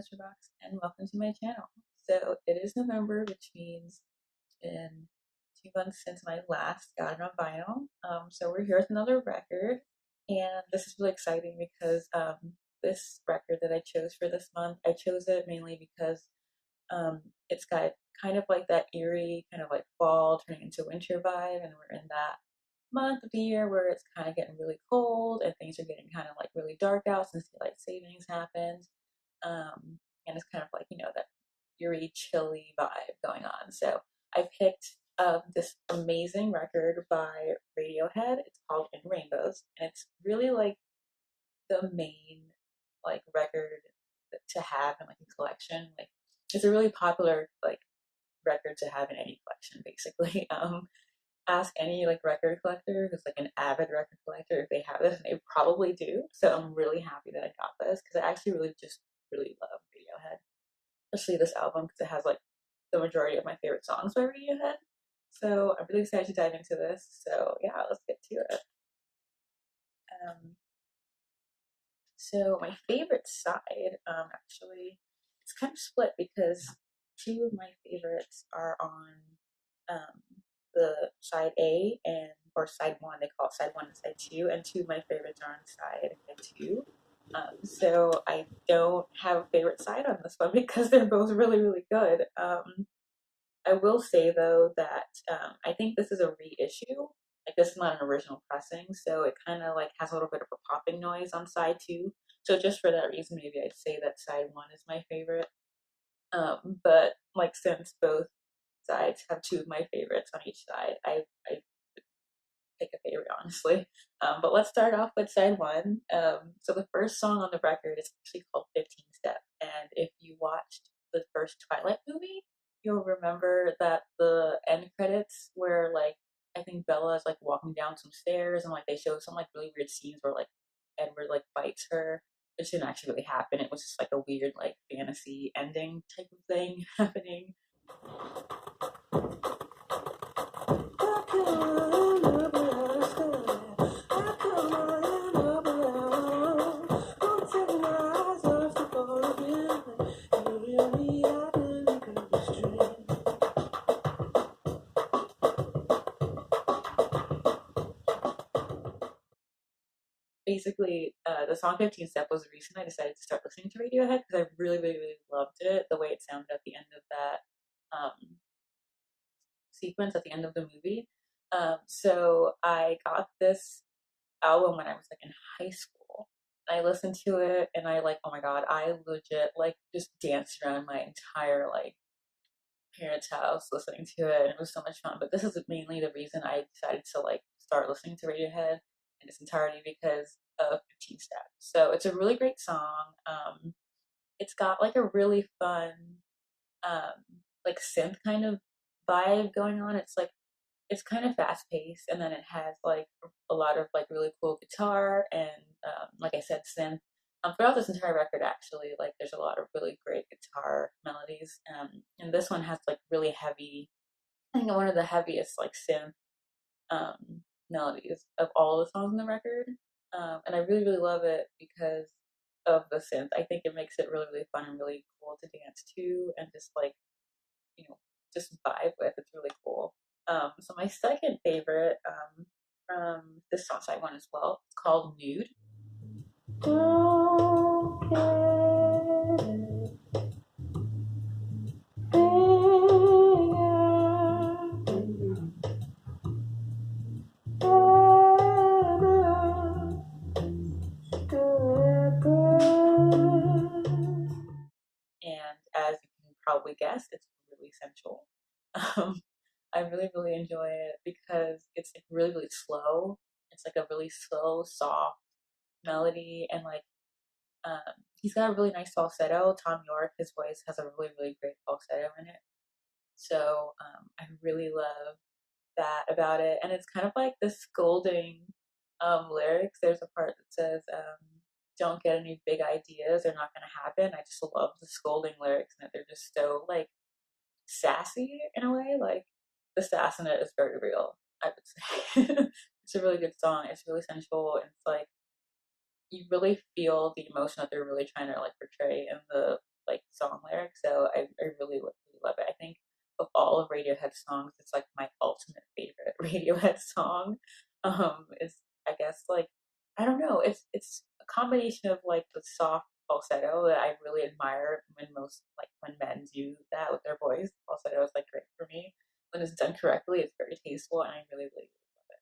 Mr. Box, and welcome to my channel. So it is November, which means it's been 2 months since my last got it on vinyl. So we're here with another record, and this is really exciting because this record that I chose for this month, I chose it mainly because it's got kind of like that eerie, kind of like fall turning into winter vibe, and we're in that month of the year where it's kind of getting really cold and things are getting kind of like really dark out since daylight savings happened. And it's kind of like, that eerie, chilly vibe going on. So I picked this amazing record by Radiohead. It's called In Rainbows, and it's really like the main like record to have in like a collection. Like it's a really popular like record to have in any collection, basically. Ask any like record collector who's like an avid record collector if they have this, and they probably do. So I'm really happy that I got this because I actually really love Radiohead, especially this album because it has like the majority of my favorite songs by Radiohead. So I'm really excited to dive into this. So yeah, let's get to it. Um, so my favorite side, actually, it's kind of split because two of my favorites are on um, the side A and or side one. They call it side one and side two, and two of my favorites are on side two. So I don't have a favorite side on this one because they're both really good. I will say though that I think this is a reissue. Like this is not an original pressing, so it kind of like has a little bit of a popping noise on side two. So just for that reason, maybe I'd say that side one is my favorite. But like since both sides have two of my favorites on each side, I pick a favorite honestly. But let's start off with side one. So the first song on the record is actually called 15 Step, and if you watched the first Twilight movie, you'll remember that the end credits where like I think Bella is like walking down some stairs and like they show some like really weird scenes where like Edward like bites her. It didn't actually really happen. It was just like a weird like fantasy ending type of thing happening. Basically, the song 15 Step was the reason I decided to start listening to Radiohead because I really loved it, the way it sounded at the end of that sequence at the end of the movie. So I got this album when I was like in high school. I listened to it and I like, oh my god, I legit like just danced around my entire like parents' house listening to it, and it was so much fun. But this is mainly the reason I decided to like start listening to Radiohead in its entirety because of 15 Steps. So it's a really great song. It's got like a really fun like synth kind of vibe going on. It's kind of fast paced, and then it has like a lot of like really cool guitar and like I said, synth. Throughout this entire record, actually, like there's a lot of really great guitar melodies, and this one has like really heavy. I think one of the heaviest like synth melodies of all the songs on the record, and I really love it because of the synth. I think it makes it really fun and really cool to dance to, and just like you know, just vibe with. It's really cool. So my second favorite from this song side one as well, it's called Nude. Don't get it. And as you can probably guess, it's really sensual. Um, I really enjoy it because it's like really slow. It's like a really slow, soft melody, and like he's got a really nice falsetto. Tom York, his voice has a really great falsetto in it. So I really love that about it, and it's kind of like the scolding lyrics. There's a part that says, "Don't get any big ideas; they're not going to happen." I just love the scolding lyrics, and that they're just so like sassy in a way. Like the sass in it is very real, I would say. It's a really good song. It's really sensual, and it's like you really feel the emotion that they're really trying to like portray in the like song lyrics. So I really really love it. I think of all of Radiohead songs, it's like my ultimate favorite Radiohead song. Is I guess like I don't know. It's a combination of like the soft falsetto that I really admire when most like when men do that with their voice. Falsetto is like great for me. When it's done correctly, it's very tasteful, and I really really love it.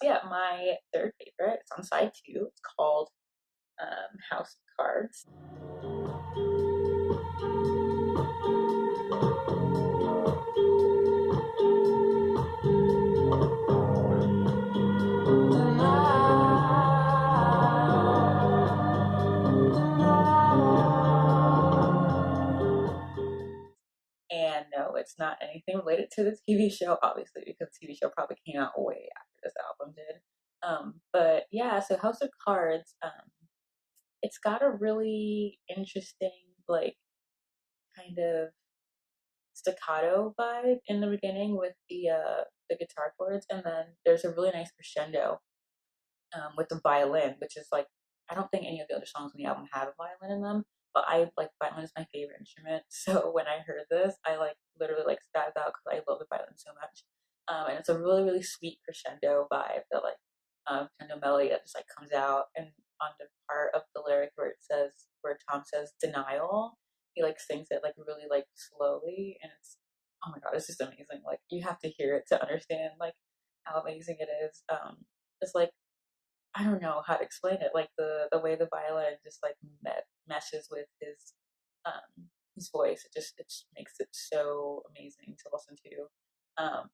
So yeah, my third favorite is on side two. It's called House of Cards. And no, it's not anything related to the TV show, obviously, because the TV show probably came out way after this album did. But yeah, so House of Cards, it's got a really interesting, like, kind of staccato vibe in the beginning with the guitar chords, and then there's a really nice crescendo with the violin, which is like I don't think any of the other songs on the album have a violin in them, but I like violin is my favorite instrument. So when I heard this, I like literally like spazzed out because I love the violin so much. And it's a really really sweet crescendo vibe that like crescendo melody that just like comes out, and on the part of the lyric where it says where Tom says denial, he like sings it like really like slowly, and it's oh my god, it's just amazing. Like you have to hear it to understand like how amazing it is. It's like I don't know how to explain it. Like the way the violin just like meshes with his voice. It just makes it so amazing to listen to.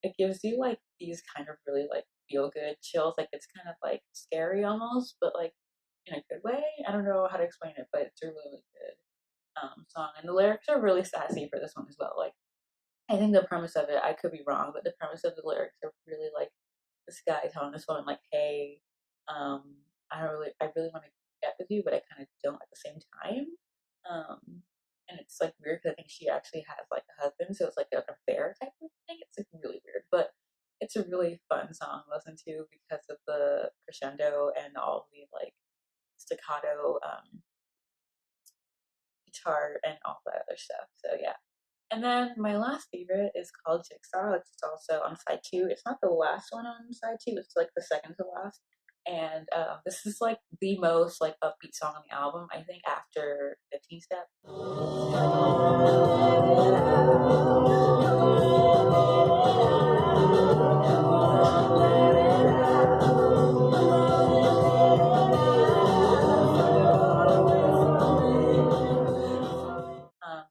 It gives you like these kind of really like feel good chills. Like it's kind of like scary almost, but like in a good way. I don't know how to explain it, but it's a really good song, and the lyrics are really sassy for this one as well. Like I think the premise of it, I could be wrong, but the premise of the lyrics are really like this guy telling this woman like, "Hey, um, I really want to get with you, but I kind of don't at the same time." And it's like weird because I think she actually has like a husband, so it's like an affair type of thing. It's like really weird, but it's a really fun song to listen to because of the crescendo and all the like staccato guitar and all that other stuff. So yeah. And then my last favorite is called Jigsaw. It's also on side two. It's not the last one on side two. It's like the second to last. And this is like the most like upbeat song on the album. I think after 15 Step.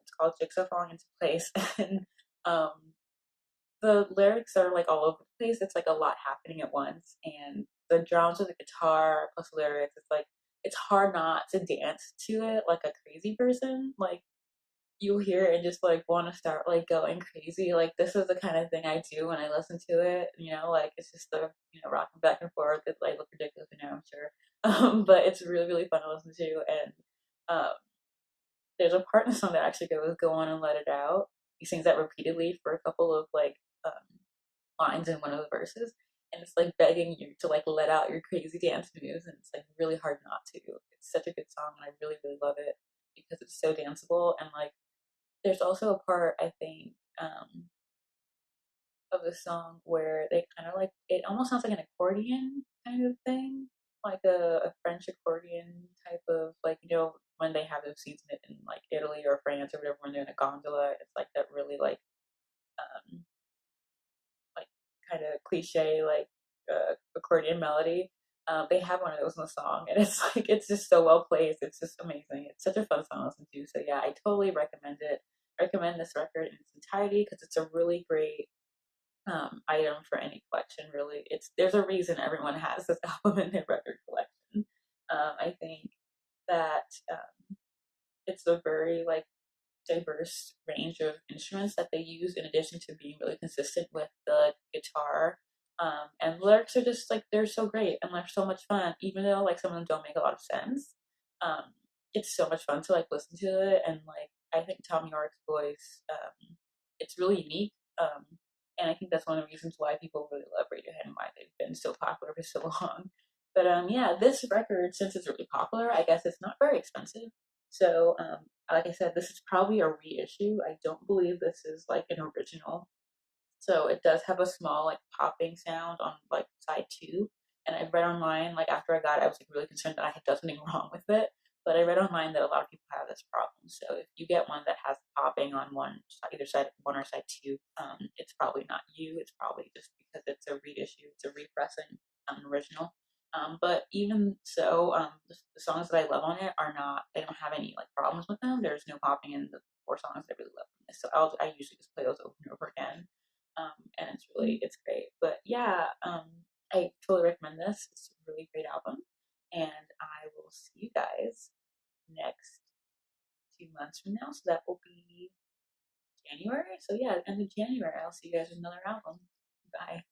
It's called Jigsaw Falling into Place, and um, the lyrics are like all over the place. It's like a lot happening at once, and the drums with the guitar plus lyrics. It's like it's hard not to dance to it like a crazy person. Like you'll hear it and just like want to start like going crazy. Like this is the kind of thing I do when I listen to it. You know, like it's just the rocking back and forth. It like look ridiculous, I'm sure, but it's really really fun to listen to. And um, there's a part in the song that actually goes "Go on and let it out." He sings that repeatedly for a couple of like lines in one of the verses, and it's like begging you to like let out your crazy dance moves, and it's like really hard not to. It's such a good song, and I really really love it because it's so danceable. And like there's also a part I think of the song where they kind of like it almost sounds like an accordion kind of thing, like a French accordion type of like when they have those scenes in like Italy or France or whatever when they're in a gondola. It's like that really um like kind of cliche like accordion melody. They have one of those in the song, and it's like it's just so well placed. It's just amazing. It's such a fun song to listen to. So yeah, I totally recommend it. I recommend this record in its entirety because it's a really great item for any collection. Really, it's there's a reason everyone has this album in their record collection. I think that it's a very like diverse range of instruments that they use in addition to being really consistent with the guitar. And lyrics are just like they're so great and they're so much fun, even though like some of them don't make a lot of sense. It's so much fun to like listen to it, and like I think Tom York's voice, it's really unique. And I think that's one of the reasons why people really love Radiohead and why they've been so popular for so long. But yeah, this record, since it's really popular, I guess it's not very expensive. So, like I said, this is probably a reissue. I don't believe this is like an original. So it does have a small like popping sound on like side two. And I read online, like after I got it, I was like really concerned that I had done something wrong with it. But I read online that a lot of people have this problem. So if you get one that has popping on one either side one or side two, it's probably not you. It's probably just because it's a reissue, it's a repressing, original. But even so, the songs that I love on it are not. I don't have any like problems with them. There's no popping in the four songs I really love on this. So I usually just play those over and over again, and it's great. But yeah, I totally recommend this. It's a really great album, and I will see you guys next 2 months from now. So that will be January. So yeah, end of January, I'll see you guys with another album. Bye.